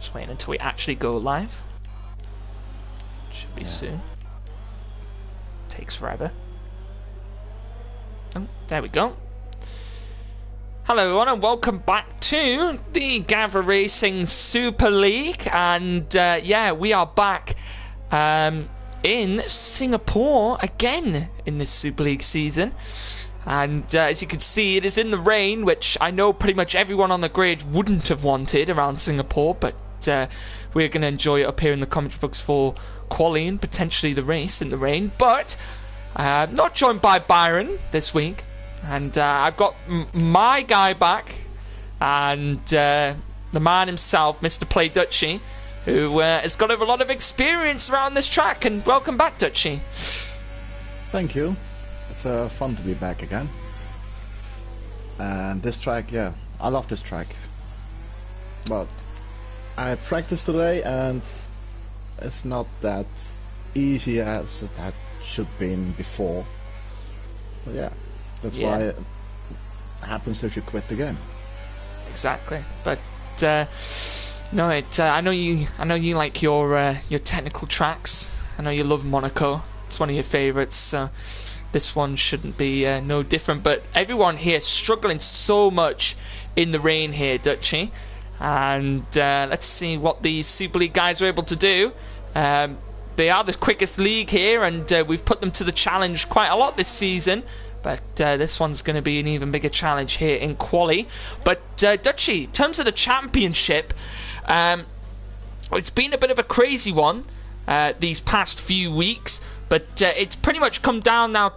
Just waiting until we actually go live. Should be soon. Takes forever. Oh, there we go. Hello everyone and welcome back to the Gavra Racing Super League, and yeah, we are back in Singapore again in this Super League season. And as you can see, it is in the rain, which I know pretty much everyone on the grid wouldn't have wanted around Singapore, but we're going to enjoy it up here in the commentary books for quali and potentially the race in the rain. But not joined by Byron this week, and I've got my guy back, and the man himself, Mr. Play Dutchy, who has got a lot of experience around this track. And welcome back, Dutchy. Thank you. It's fun to be back again. And this track, yeah, I love this track. But I practiced today and it's not that easy as it had should been before. But yeah, that's why it happens if you quit the game. Exactly. But no, I know you like your technical tracks. I know you love Monaco. It's one of your favourites. So this one shouldn't be no different. But everyone here struggling so much in the rain here, Dutchy. And let's see what these Super League guys are able to do. They are the quickest league here, and we've put them to the challenge quite a lot this season. But this one's going to be an even bigger challenge here in quali. But Dutchy, in terms of the championship, it's been a bit of a crazy one these past few weeks. But it's pretty much come down now,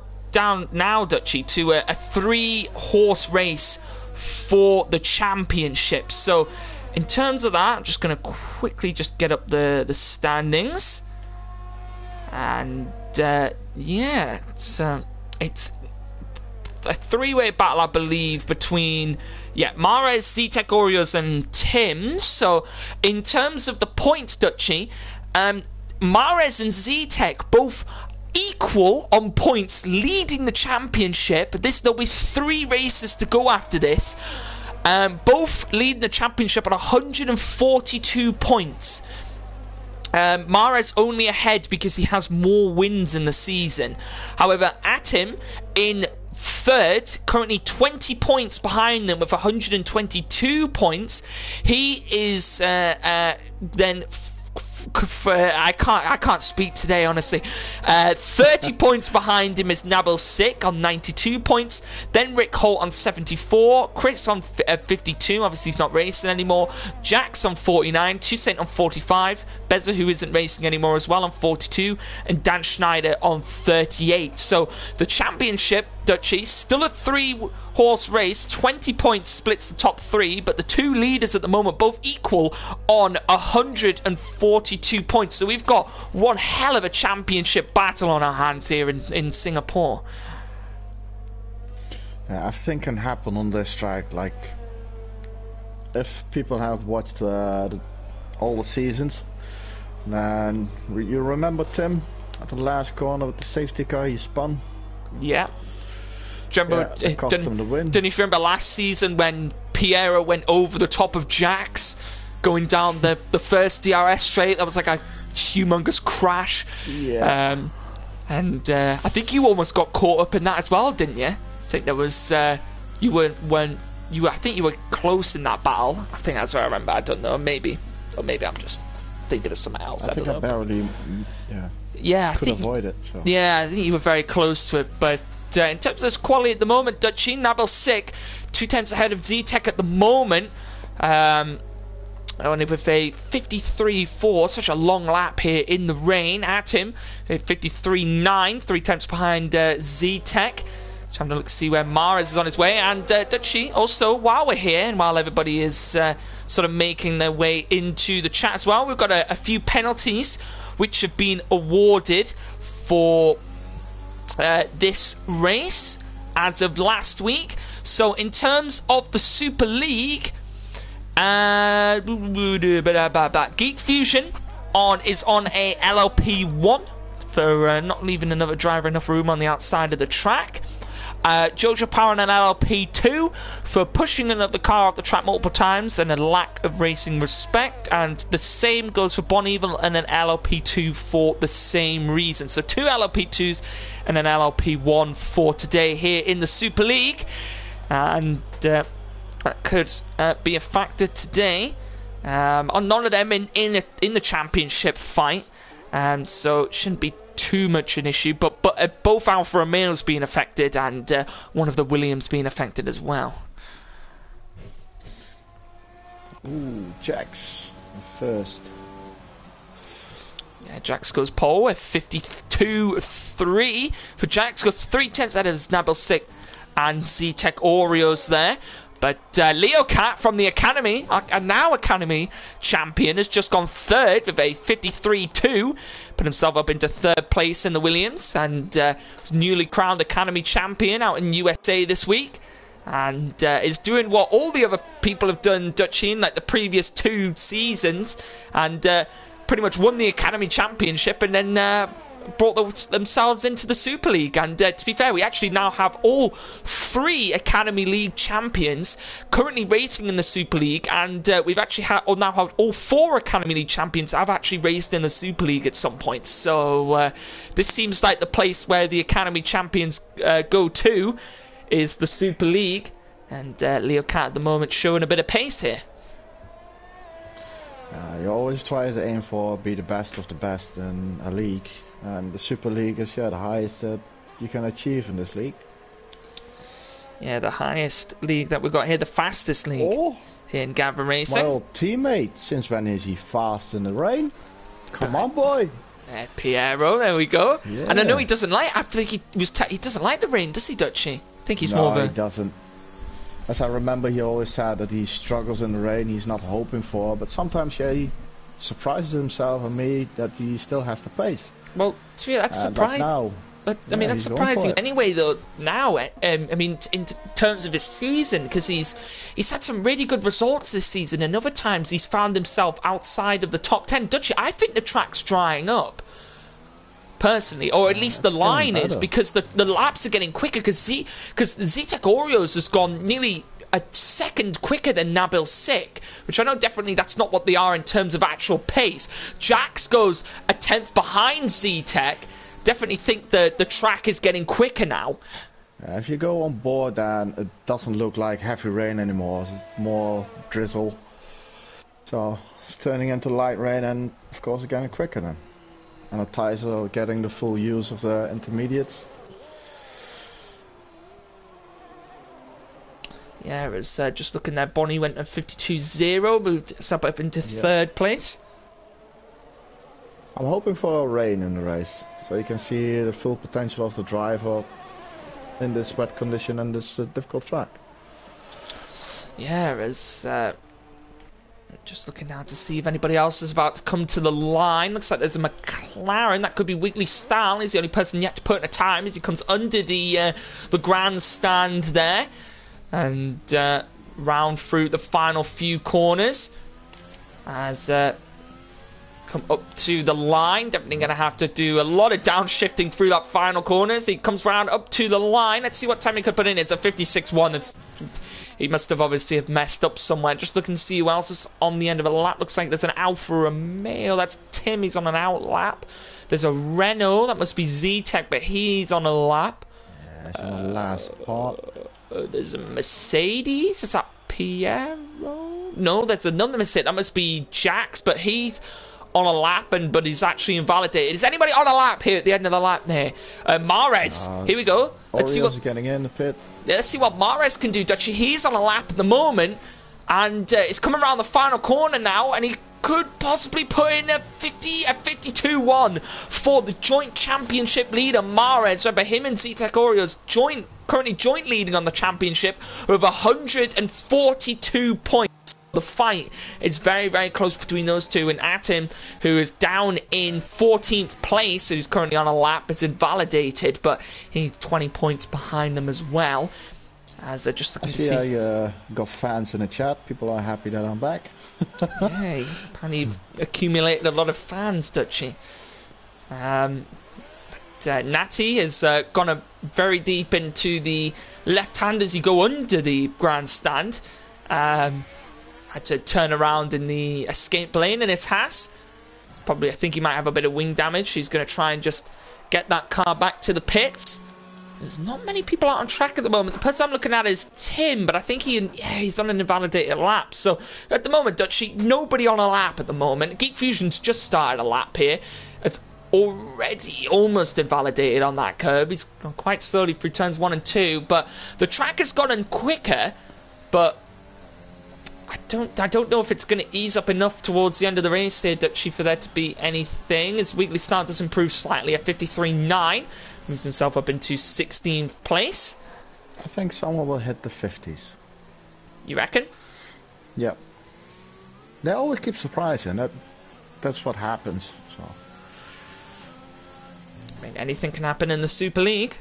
Dutchy, to a 3-horse race for the championship. So in terms of that, I'm just going to quickly just get up the standings. And yeah, it's a 3-way battle, I believe, between Mares, Zetec, Oreos and Tim. So in terms of the points, Dutchy, Mares and Zetec both equal on points, leading the championship. There'll be 3 races to go after this. Both leading the championship at 142 points. Mares only ahead because he has more wins in the season. However, Atim in third, currently 20 points behind them with 122 points. He is then I can't speak today, honestly. 30 points behind him is Nabil Sik on 92 points. Then Rick Holt on 74. Chris on 52. Obviously, he's not racing anymore. Jax on 49. Toussaint on 45. Beza, who isn't racing anymore as well, on 42. And Dan Schneider on 38. So the championship, Dutchy, still a 3-horse race. 20 points splits the top 3, but the 2 leaders at the moment both equal on 142 points. So we've got one hell of a championship battle on our hands here in Singapore. Yeah, I think can happen on this track. Like, if people have watched all the seasons, then you remember Tim at the last corner with the safety car, he spun. Yeah. Do you remember, cost him the win. Don't you remember last season when Piero went over the top of Jax going down the first DRS straight? That was like a humongous crash. Yeah. And I think you almost got caught up in that as well, didn't you? I think there was I think you were close in that battle. I think that's what I remember. I don't know. Maybe I'm just thinking of something else. I think I barely could avoid it. So. Yeah, I think you were very close to it, but. In terms of this quality at the moment, Dutchy, Nabil Sik, 2 tenths ahead of Zetec at the moment. Only with a 53.4, such a long lap here in the rain at him. 53.9, 3 tenths behind Zetec. Just having a look to see where Mares is on his way. And Dutchy, also, while we're here and while everybody is sort of making their way into the chat as well, we've got a few penalties which have been awarded for this race as of last week. So in terms of the Super League, Geek Fusion is on a LLP1 for not leaving another driver enough room on the outside of the track. Jojo Power and an LLP2 for pushing another car off the track multiple times and a lack of racing respect. And the same goes for Bon Evil and an LLP2 for the same reason. So 2 LLP2s and an LLP1 for today here in the Super League. And that could be a factor today. On none of them in the championship fight. So it shouldn't be too much an issue, but both Alfa Romeos being affected and one of the Williams being affected as well. Ooh, Jax first. Yeah, Jax goes pole with 52.3 for Jax. Goes 3/10 out of Nabil Sick and Z-Tech Oreos there. But Leo Cat from the Academy, and now Academy champion, has just gone third with a 53.2. Put himself up into third place in the Williams, and was newly crowned Academy champion out in USA this week. And is doing what all the other people have done, Dutchie, in like the previous 2 seasons. And pretty much won the Academy championship and then brought themselves into the Super League. And to be fair, we actually now have all 3 Academy League champions currently racing in the Super League, and we've actually now have all 4 Academy League champions have actually raced in the Super League at some point. So this seems like the place where the Academy champions go to is the Super League, and Leo Cat at the moment showing a bit of pace here. You always try to aim for be the best of the best in a league. And the Super League is the highest that you can achieve in this league. Yeah, the highest league that we've got here, the fastest league here in Gavra Racing. My old teammate, since when is he fast in the rain? Come on, boy. Piero, there we go. Yeah. And I know he doesn't like. I think he doesn't like the rain, does he, Dutchie? I think he's more of a. No, he doesn't. As I remember, he always said that he struggles in the rain. He's not hoping for, but sometimes he surprises himself and me that he still has the pace. Well, to me, that's surprising. But I mean, that's surprising anyway, though. Now, I mean, in terms of his season, because he's had some really good results this season, and other times he's found himself outside of the top 10. Dutchie, I think the track's drying up, personally, or at least the line is, because the laps are getting quicker. Because Z-Tech Oreos has gone nearly a second quicker than Nabil Sick, which I know definitely that's not what they are in terms of actual pace. Jax goes a 10th behind Z-Tech. Definitely think the track is getting quicker now. If you go on board, then it doesn't look like heavy rain anymore. It's more drizzle. So it's turning into light rain, and of course it's getting quicker then. And the tires are getting the full use of the intermediates. Yeah, it was just looking there. Bonnie went at 52.0, moved up into third place. I'm hoping for a rain in the race, so you can see the full potential of the driver in this wet condition and this difficult track. Yeah, it's just looking now to see if anybody else is about to come to the line. Looks like there's a McLaren. That could be Wiggly Style. He's the only person yet to put in a time as he comes under the grandstand there. And round through the final few corners as come up to the line. Definitely going to have to do a lot of downshifting through that final corners. He comes round up to the line. Let's see what time he could put in. It's a 56.1. He must have obviously have messed up somewhere. Just looking to see who else is on the end of a lap. Looks like there's an Alfa Romeo. That's Tim. He's on an out lap. There's a Renault. That must be Z-Tech, but he's on a lap. Yeah, it's on the last part. There's a Mercedes. Is that Piero? No, there's another Mercedes. That must be Jax, but he's on a lap, but he's actually invalidated. Is anybody on a lap here at the end of the lap there? Mares. Here we go. Let's see what getting in the pit. Yeah, let's see what Mares can do. Dutchie, he's on a lap at the moment, and it's coming around the final corner now, and he could possibly put in a 52.1 for the joint championship leader, Mares. Remember, him and Z-Tech Oreos currently joint leading on the championship with 142 points. The fight is very, very close between those two, and Atom, who is down in 14th place, who's currently on a lap, is invalidated, but he's 20 points behind them as well. As they're just looking to see. I got fans in the chat. People are happy that I'm back. Yeah, apparently accumulated a lot of fans, Dutchie. Natty has gone very deep into the left hand as you go under the grandstand. Had to turn around in the escape lane, and it has. Probably, I think he might have a bit of wing damage. He's going to try and just get that car back to the pits. There's not many people out on track at the moment. The person I'm looking at is Tim, but I think he's done an invalidated lap. So at the moment, Dutchy, nobody on a lap at the moment. Geek Fusion's just started a lap here. It's already almost invalidated on that curb. He's gone quite slowly through turns 1 and 2, but the track has gotten quicker, but I don't know if it's going to ease up enough towards the end of the race here, Dutchy, for there to be anything. His weekly start does improve slightly at 53.9. Moves himself up into 16th place. I think someone will hit the 50s. You reckon? Yep. They always keep surprising. That's what happens. So. I mean, anything can happen in the Super League.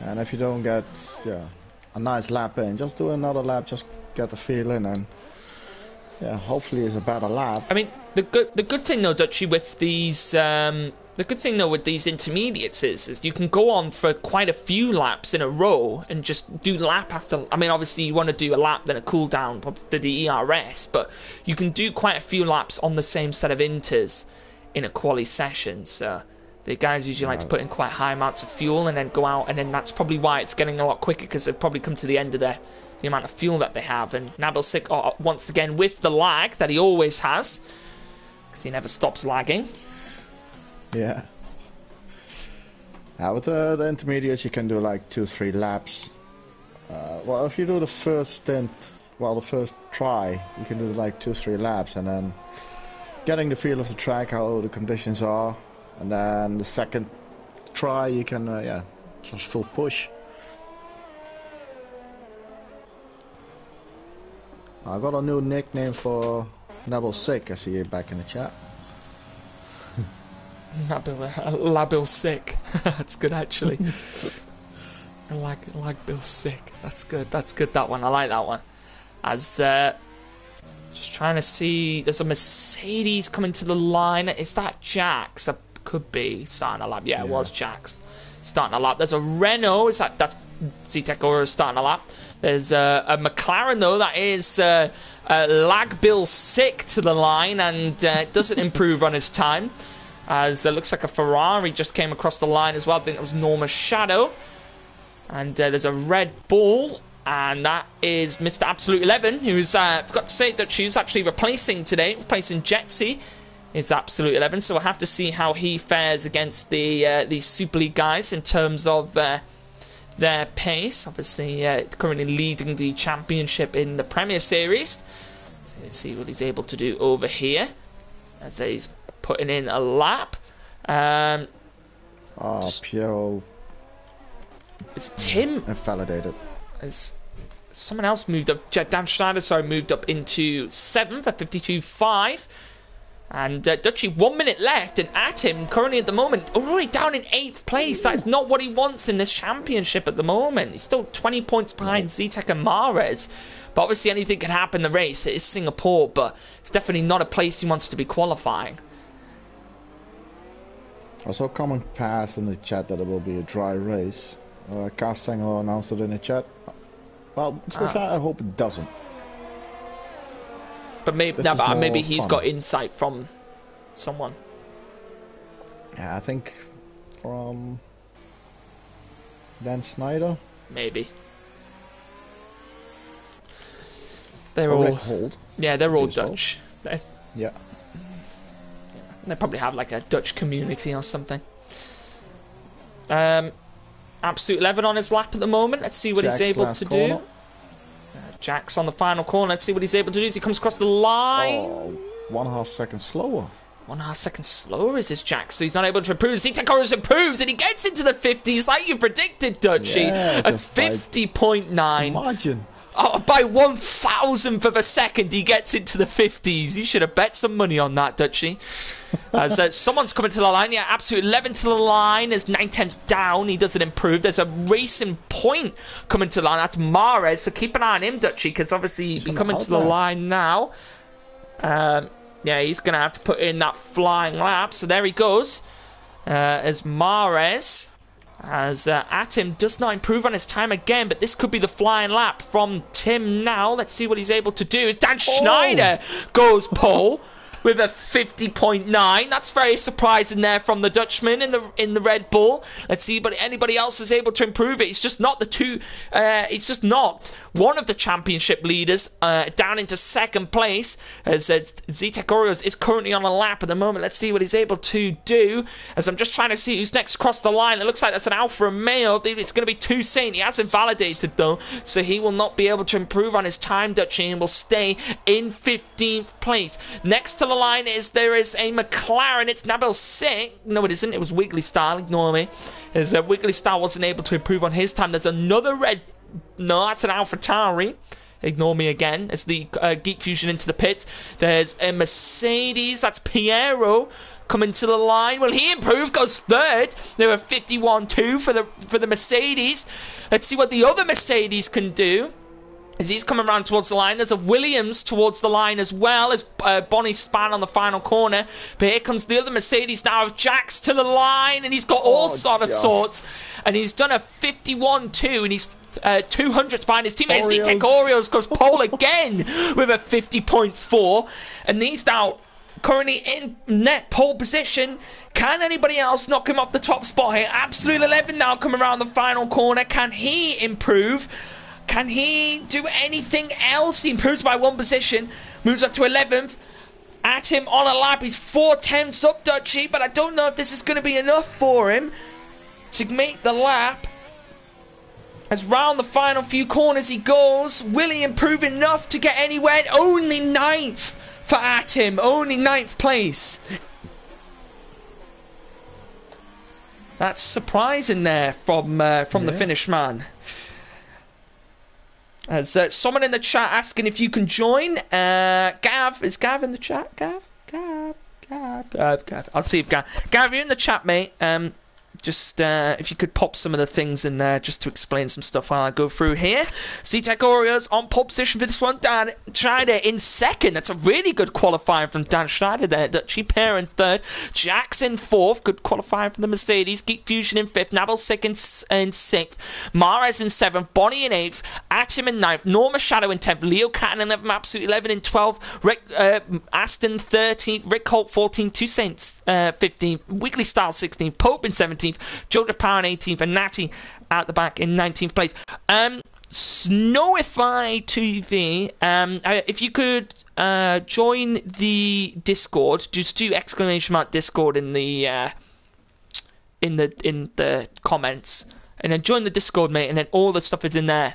And if you don't get a nice lap in, just do another lap, just get the feel in, and hopefully it's a better lap. I mean, the good thing though, Dutchy, with these intermediates is you can go on for quite a few laps in a row and just do lap after. I mean, obviously you want to do a lap then a cool down for the ERS, but you can do quite a few laps on the same set of inters in a quali session. So the guys usually like to put in quite high amounts of fuel and then go out, and then that's probably why it's getting a lot quicker, because they've probably come to the end of the amount of fuel that they have. And Nabil once again with the lag that he always has, because he never stops lagging. Yeah. With the intermediates you can do like 2-3 laps. Well, if you do the first stint, the first try, you can do like 2-3 laps, and then getting the feel of the track, how the conditions are. And then the second try you can just full push. I got a new nickname for Nabil Sick. I see you back in the chat. Labil Sick. That's good actually. Lag Sick. That's good. That's good, that one. I like that one. As just trying to see, there's a Mercedes coming to the line. Is that Jax? Could be starting a lap. Yeah, it was Jax starting a lap. There's a Renault. That's Z-Tech Aura starting a lap. There's a McLaren though. That is Lag Bill Sick to the line, and doesn't improve on his time. As it looks like a Ferrari just came across the line as well. I think it was Norma Shadow. And there's a Red Bull, and that is Mr. Absolute 11, who's forgot to say that she's actually replacing Jetsy. It's Absolute 11, so we'll have to see how he fares against the Super League guys in terms of their pace. Obviously, currently leading the championship in the Premier Series. So let's see what he's able to do over here as he's putting in a lap. Piero. It's Tim. Invalidated. As someone else moved up. Dan Schneider, moved up into 7th at 52.5. And Dutchy, 1 minute left, and at him currently at the moment already down in 8th place. That is not what he wants in this championship at the moment. He's still 20 points behind Z-Tech and Mahrez. But obviously anything can happen in the race. It is Singapore, but it's definitely not a place he wants to be qualifying. I saw a comment pass in the chat that it will be a dry race. Castanger announced it in the chat. Well, to be fair, I hope it doesn't. But maybe he's got insight from someone. Yeah, I think from Dan Snyder. Maybe. They're all Hold. Yeah, they're all Dutch. Yeah. They probably have like a Dutch community or something. Absolute 11 on his lap at the moment. Let's see what he's able to do. Jack's on the final corner. Let's see what he's able to do as he comes across the line. Oh, 1.5 seconds slower. 1.5 seconds slower is his Jack, so he's not able to improve. Z-Tech improves, and he gets into the 50s like you predicted, Dutchy. Yeah, a 50.9. Imagine. Oh, by 1,000th of a second, he gets into the 50s. You should have bet some money on that, Dutchy. As someone's coming to the line. Yeah, Absolute 11 to the line. As 9 tenths down, he doesn't improve. There's a racing point coming to the line. That's Mahrez, so keep an eye on him, Dutchy, because obviously he's coming to the line now. Yeah, he's going to have to put in that flying lap. So there he goes. As Mares, as Atim does not improve on his time again, but this could be the flying lap from Tim now. Let's see what he's able to do. As Dan Schneider goes pole with a 50.9. That's very surprising there from the Dutchman in the Red Bull. Let's see, but anybody else is able to improve it. He's just not the two. He's just knocked one of the championship leaders down into second place. As Zetec Oreos is currently on a lap at the moment. Let's see what he's able to do. As I'm just trying to see who's next across the line. It looks like that's an Alfa Romeo. It's going to be Toussaint. He hasn't validated though, so he will not be able to improve on his time, Dutchy, and will stay in 15th place. Next to the line there is a McLaren. It's Nabil Singh. No, it isn't. It was Wiggly Star. Ignore me. As Wiggly Star wasn't able to improve on his time. There's another red. No, that's an AlphaTauri. Ignore me again. As the Geek Fusion into the pits. There's a Mercedes. That's Piero coming to the line. Well, he improved. Goes third. There were 51.2 for the Mercedes. Let's see what the other Mercedes can do. As he's coming around towards the line, there's a Williams towards the line as well as Bonnie span on the final corner. But here comes the other Mercedes now of Jax to the line, and he's got all sorts. And he's done a 51.2, and he's 200th behind his teammate. Zetec Oreos goes pole again with a 50.4, and he's now currently in net pole position. Can anybody else knock him off the top spot here? Absolute 11 now coming around the final corner. Can he improve? Can he do anything else? He improves by one position, moves up to 11th. At him on a lap, he's 4/10 up, Dutchy, but I don't know if this is going to be enough for him to make the lap. As round the final few corners he goes, will he improve enough to get anywhere? Only 9th for Atim, only 9th place. That's surprising there from the Finnish man. As someone in the chat asking if you can join. Gav, is Gav in the chat? Gav. I'll see if Gav, you're in the chat, mate. Just if you could pop some of the things in there just to explain some stuff while I go through here. Zetec Oreos on pole position for this one. Dan Schneider in second. That's a really good qualifying from Dan Schneider there. Dutchy Pair in third. Jackson fourth. Good qualifying from the Mercedes. Geek Fusion in fifth. Nabil Singh in sixth. Mares in seventh. Bonnie in eighth. Atim in ninth. Norma Shadow in 10th. Leo Catton in 11th. Absolute 11 in 12th. Rick Aston 13th. Rick Holt 14th. Toussaint 15th. Wiggly Style 16th. Pope in 17th. Joseph Power in 18th, and Natty at the back in 19th place. Snowify TV, if you could join the Discord, just do !Discord in the comments, and then join the Discord, mate, and then all the stuff is in there.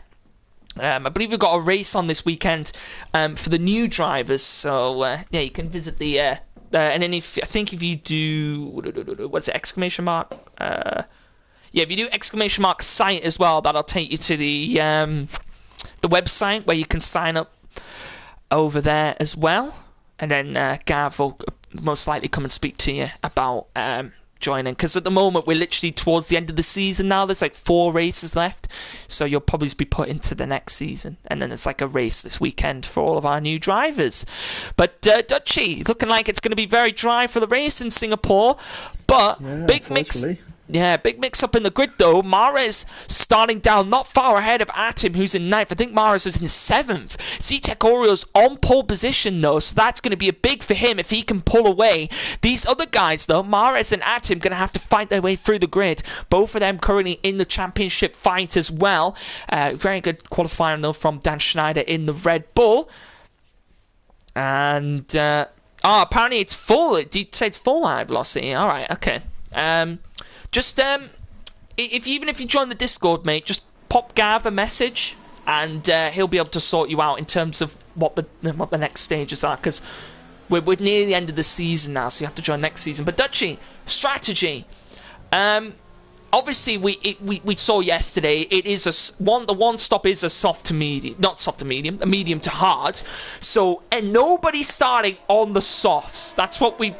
I believe we've got a race on this weekend for the new drivers, so yeah, you can visit the and then if you do what's it, yeah, if you do !site as well, that'll take you to the website where you can sign up over there as well, and then Gav will most likely come and speak to you about joining, because at the moment we're literally towards the end of the season now. There's like 4 races left, so you'll probably be put into the next season, and then it's like a race this weekend for all of our new drivers. But Dutchy, looking like it's going to be very dry for the race in Singapore, but yeah, big mix. Yeah, big mix-up in the grid, though. Mares starting down not far ahead of Atim, who's in 9th. I think Mares is in 7th. Zetec Oreos on pole position, though, so that's going to be a big for him if he can pull away. These other guys, though, Mares and Atim, going to have to fight their way through the grid. Both of them currently in the championship fight as well. Very good qualifying, though, from Dan Schneider in the Red Bull. And, apparently it's full. Did you say it's full high velocity? All right, okay. Just even if you join the Discord, mate, just pop Gav a message, and he'll be able to sort you out in terms of what the next stages are, because we're near the end of the season now, so you have to join next season. But Dutchy, strategy. obviously, we saw yesterday. It is the one stop is a soft to medium, not soft to medium, a medium to hard. So, and nobody's starting on the softs. That's what we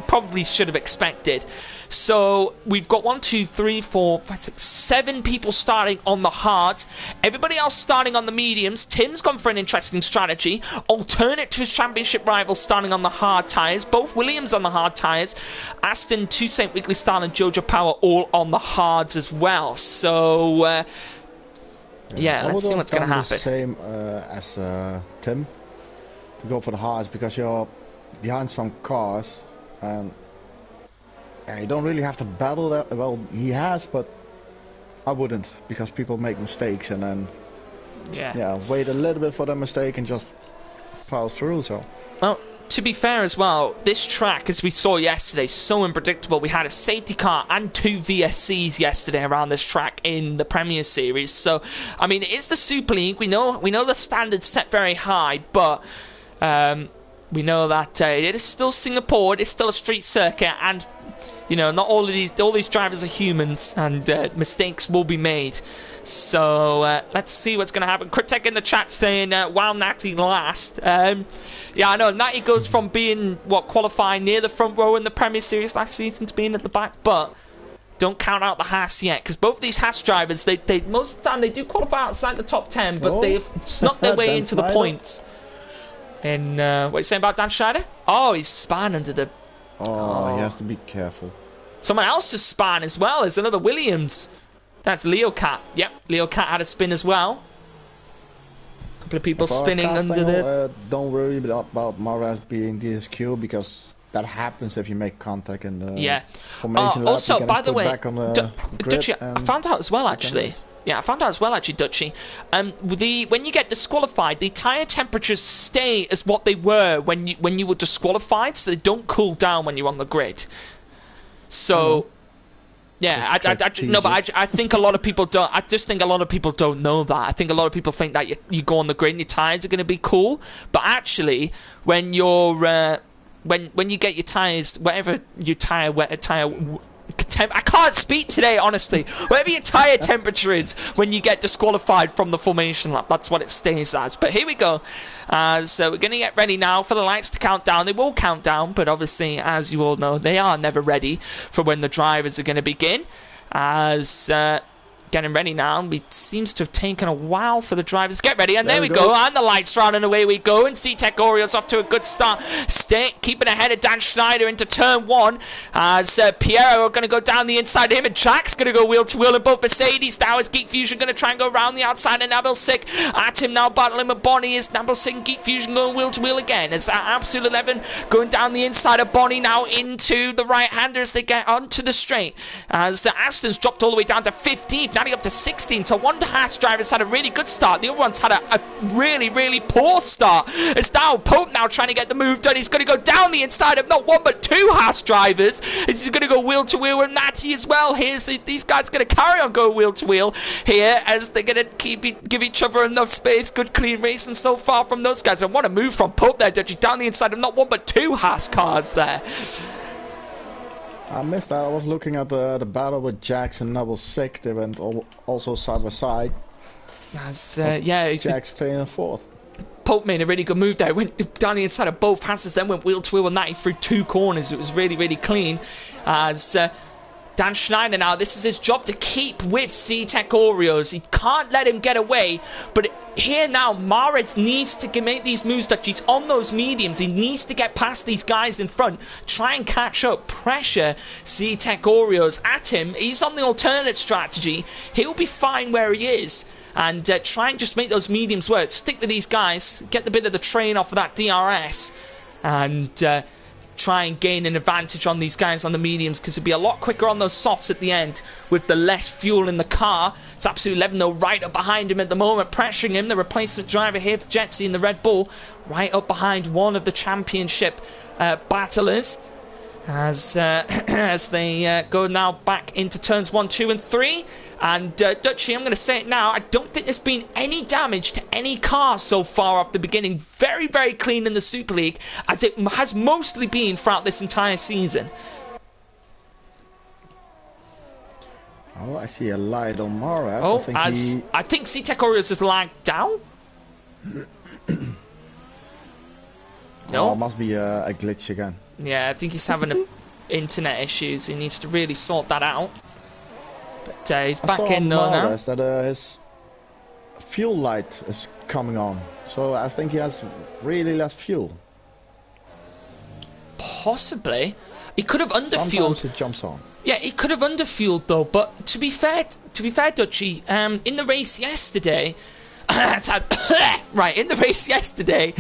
probably should have expected. So we've got 1, 2, 3, 4, 5, 6, 7 people starting on the hards. Everybody else starting on the mediums. Tim's gone for an interesting strategy. Alternate to his championship rivals starting on the hard tyres. Both Williams on the hard tyres. Aston, Toussaint, Weekly Style and Jojo Power all on the hards as well. So, yeah, let's see what's going to happen. The same as Tim to go for the hards because you're behind some cars and you don't really have to battle that. Well, he has, but I wouldn't because people make mistakes and then wait a little bit for the mistake and just power through. So, well, to be fair as well, this track, as we saw yesterday, so unpredictable. We had a safety car and 2 VSCs yesterday around this track in the Premier Series. So, I mean, it is the Super League. We know the standards set very high, but we know that it is still Singapore. It is still a street circuit, and you know, not all these drivers are humans, and mistakes will be made. So let's see what's going to happen. Cryptech in the chat saying, "Wow, Natty last." Yeah, I know. Natty goes from being qualifying near the front row in the Premier Series last season to being at the back, but don't count out the Haas yet, because both of these Haas drivers, they most of the time they do qualify outside the top 10, but they've snuck their way into the points. And what are you saying about Dan Schneider? Oh, he's spun under the. Oh, he has to be careful. Someone else has spun as well. There's another Williams. That's Leo Cat. Yep, Leo Cat had a spin as well. A couple of people spinning under the. Don't worry about Maras being DSQ because that happens if you make contact in the formation lap. Also, by the way, Dutchie, I found out as well actually. Yeah, I found out as well, actually, Dutchie. When you get disqualified, the tyre temperatures stay as what they were when you were disqualified, so they don't cool down when you're on the grid. So, yeah, I think a lot of people don't. I just think a lot of people don't know that. I think a lot of people think that you go on the grid and your tyres are going to be cool, but actually, when you're when you get your tyres, whatever your tyre. I can't speak today, honestly. Whatever your tyre temperature is when you get disqualified from the formation lap, that's what it stays as. But here we go. So we're going to get ready now for the lights to count down. They will count down, but obviously, as you all know, they are never ready for when the drivers are going to begin. As getting ready now. It seems to have taken a while for the drivers to get ready. And there we go. And the lights are on and away we go. And C-Tech Orioles off to a good start. Keeping ahead of Dan Schneider into turn 1. As Piero are going to go down the inside of him. And Jack's going to go wheel to wheel in both Mercedes. Now is Geek Fusion going to try and go around the outside. And Nabil Sick at him now battling with Bonnie. Is Nabil Sick and Geek Fusion going wheel to wheel again. As Absolute 11 going down the inside of Bonnie now into the right-hander as they get onto the straight. As Aston's dropped all the way down to 15th. Now up to 16. So one Haas driver's had a really good start. The other one's had a really, really poor start. It's now Pope now trying to get the move done. He's going to go down the inside of not one but 2 Haas drivers. He's going to go wheel to wheel with Natty as well. These guys going to carry on going wheel to wheel here as they're going to give each other enough space. Good clean racing so far from those guys. And what a move from Pope there, Dutchie, down the inside of not one but 2 Haas cars there. I missed that. I was looking at the battle with Jax and Noble Sick. They went also side by side. Jax staying in 4th. Pope made a really good move there. Went down the inside of both passes, then went wheel to wheel with Natty through 2 corners. It was really, really clean. As Dan Schneider now, this is his job to keep with C-Tech Oreos. He can't let him get away, but here now, Mares needs to make these moves that he's on those mediums. He needs to get past these guys in front, try and catch up, pressure C-Tech Oreos at him. He's on the alternate strategy. He'll be fine where he is, and try and just make those mediums work. Stick with these guys, get the bit of the train off of that DRS, and try and gain an advantage on these guys on the mediums, because it'll be a lot quicker on those softs at the end with the less fuel in the car. It's Absolute 11 though right up behind him at the moment, pressuring him. The replacement driver here for Jetsy in the Red Bull, right up behind one of the championship battlers as they go now back into turns 1, 2 and 3. And Dutchie, I'm going to say it now, I don't think there's been any damage to any car so far off the beginning. Very, very clean in the Super League, as it has mostly been throughout this entire season. Oh, I see a light on Mara. Oh, I I think Z-Tech Orioles is lagged down. No. Oh, must be a glitch again. Yeah, I think he's having internet issues. He needs to really sort that out. But he's back in though now. That his fuel light is coming on, so I think he has really less fuel. Possibly, he could have underfueled. Sometimes it jumps on. Yeah, he could have underfueled though. But to be fair, Dutchy, in the race yesterday. Right, in the race yesterday,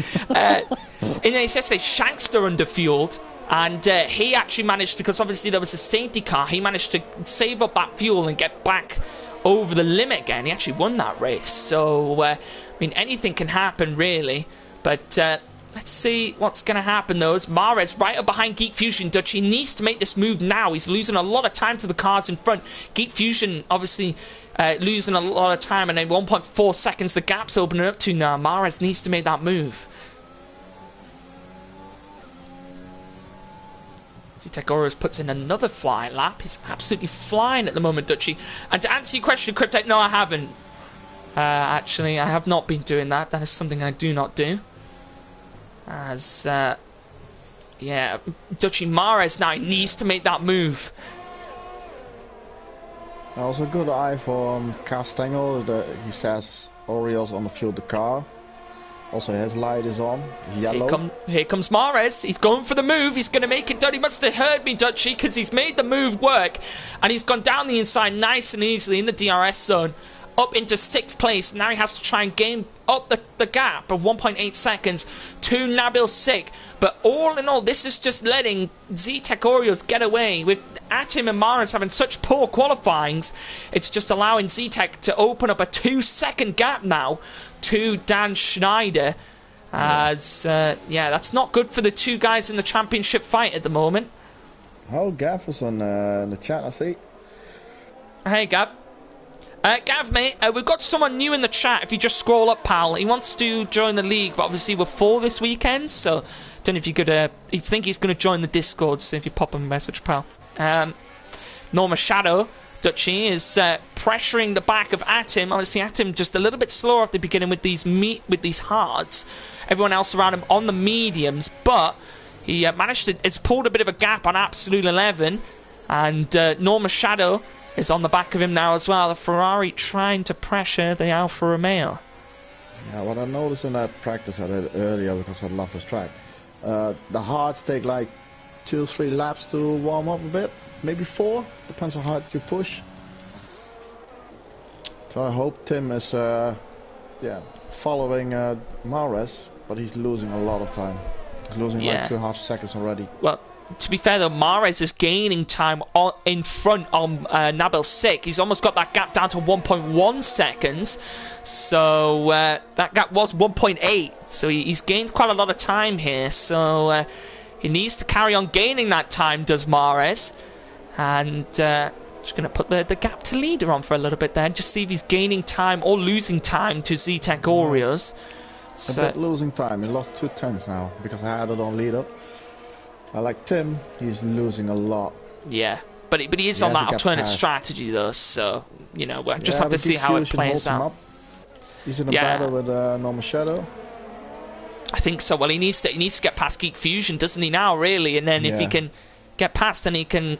Shankster underfueled, and he actually managed, because obviously there was a safety car, he managed to save up that fuel and get back over the limit again. He actually won that race. So, I mean, anything can happen, really. But let's see what's going to happen, though. As Mares right up behind Geek Fusion. Dutch, he needs to make this move now. He's losing a lot of time to the cars in front. Geek Fusion, obviously, losing a lot of time, and then 1.4 seconds the gap's opening up to now. Mares needs to make that move. Z-Tech Orioles puts in another flying lap. He's absolutely flying at the moment, Dutchy. And to answer your question, Cryptek, no, I haven't. Actually, I have not been doing that. That is something I do not do. As, yeah, Dutchy Mares now needs to make that move. That was a good eye for Castengel. He says Orioles on the field the car. Also, his light is on. Yellow. Here comes Mares. He's going for the move. He's going to make it done. He must have heard me, Dutchy, because he's made the move work. And he's gone down the inside nice and easily in the DRS zone. Up into 6th place. Now he has to try and gain up the gap of 1.8 seconds to Nabil Sik. But all in all, this is just letting Z-Tech Orioles get away. With Atim and Mares having such poor qualifyings, it's just allowing Z-Tech to open up a 2-second gap now to Dan Schneider. As, yeah, that's not good for the two guys in the championship fight at the moment. Oh, Gav was on the chat, I see. Hey, Gav. Gav, mate, we've got someone new in the chat. If you just scroll up, pal, he wants to join the league, but obviously we're full this weekend, so don't know if you could. I think he's going to join the Discord, so if you pop him a message, pal. Norma Shadow, Dutchy, is pressuring the back of Atim. Obviously, Atim just a little bit slower off the beginning with these hards. Everyone else around him on the mediums, but he managed to. It's pulled a bit of a gap on Absolute 11, and Norma Shadow is on the back of him now as well. The Ferrari trying to pressure the Alfa Romeo. Yeah, what I noticed in that practice I did earlier, because I love this track, the hards take like 2 or 3 laps to warm up a bit, maybe 4, depends on how hard you push. So I hope Tim is yeah, following Mares, but he's losing a lot of time. He's losing like 2.5 seconds already. Well, to be fair though, Mares is gaining time in front on Nabil Sik. He's almost got that gap down to 1.1 seconds. So that gap was 1.8. So he's gained quite a lot of time here. So he needs to carry on gaining that time, does Mares. And just going to put the gap to leader on for a little bit there. Just see if he's gaining time or losing time to Z-Tech Orioles. A bit losing time. He lost 2 tenths now because I had it on leader. I like Tim, he's losing a lot. Yeah, but he is on that alternate strategy though, so, you know, we'll just have to see how it plays out. He's in a battle with Norma Shadow. I think so. Well, he needs to get past Geek Fusion, doesn't he now, really? And then if he can get past, then he can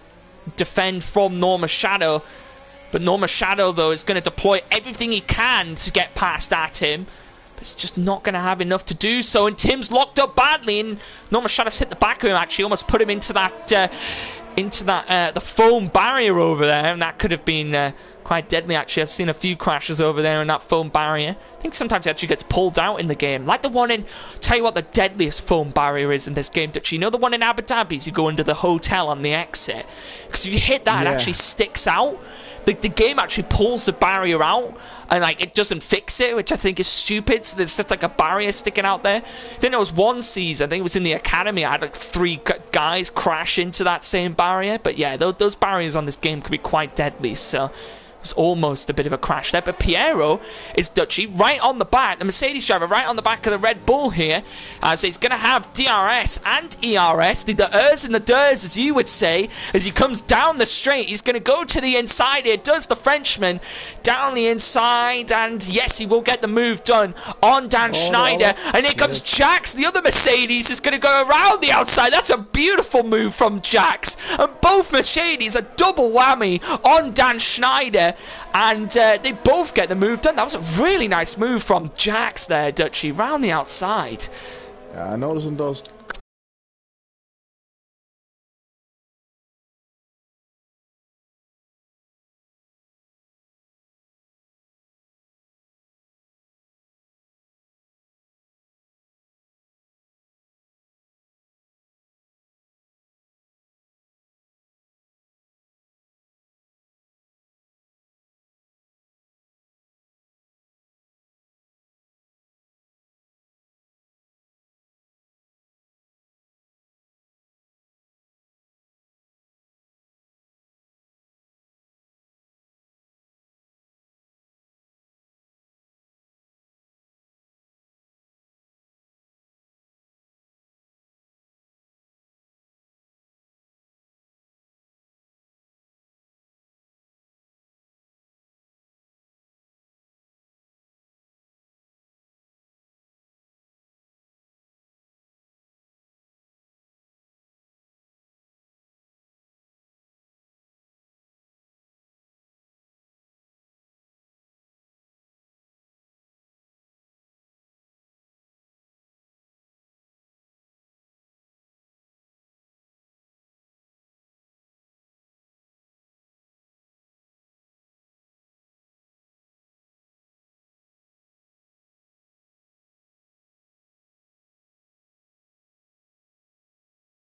defend from Norma Shadow. But Norma Shadow, though, is going to deploy everything he can to get past at him. But it's just not going to have enough to do so. And Tim's locked up badly, and Norma Shadow's hit the back of him, actually. Almost put him into that, the foam barrier over there. And that could have been quite deadly, actually. I've seen a few crashes over there in that foam barrier. I think sometimes it actually gets pulled out in the game. Like the one in, tell you what the deadliest foam barrier is in this game, Dutchy. You know the one in Abu Dhabi? You go into the hotel on the exit. Because if you hit that, it actually sticks out. The game actually pulls the barrier out, and like it doesn't fix it, which I think is stupid. So there's just like a barrier sticking out there. Then there was one season, I think it was in the academy, I had like 3 guys crash into that same barrier. But yeah, those barriers on this game can be quite deadly. So was almost a bit of a crash there, but Piero is Dutchy right on the back. The Mercedes driver right on the back of the Red Bull here, as he's going to have DRS and ERS, the ers and the ders, as you would say, as he comes down the straight. He's going to go to the inside here, does the Frenchman down the inside, and yes, he will get the move done on Dan Schneider. And here comes Jax, the other Mercedes, is going to go around the outside. That's a beautiful move from Jax, and both Mercedes, a double whammy on Dan Schneider, and they both get the move done. That was a really nice move from Jax there, Dutchy, round the outside. Yeah, I noticed in those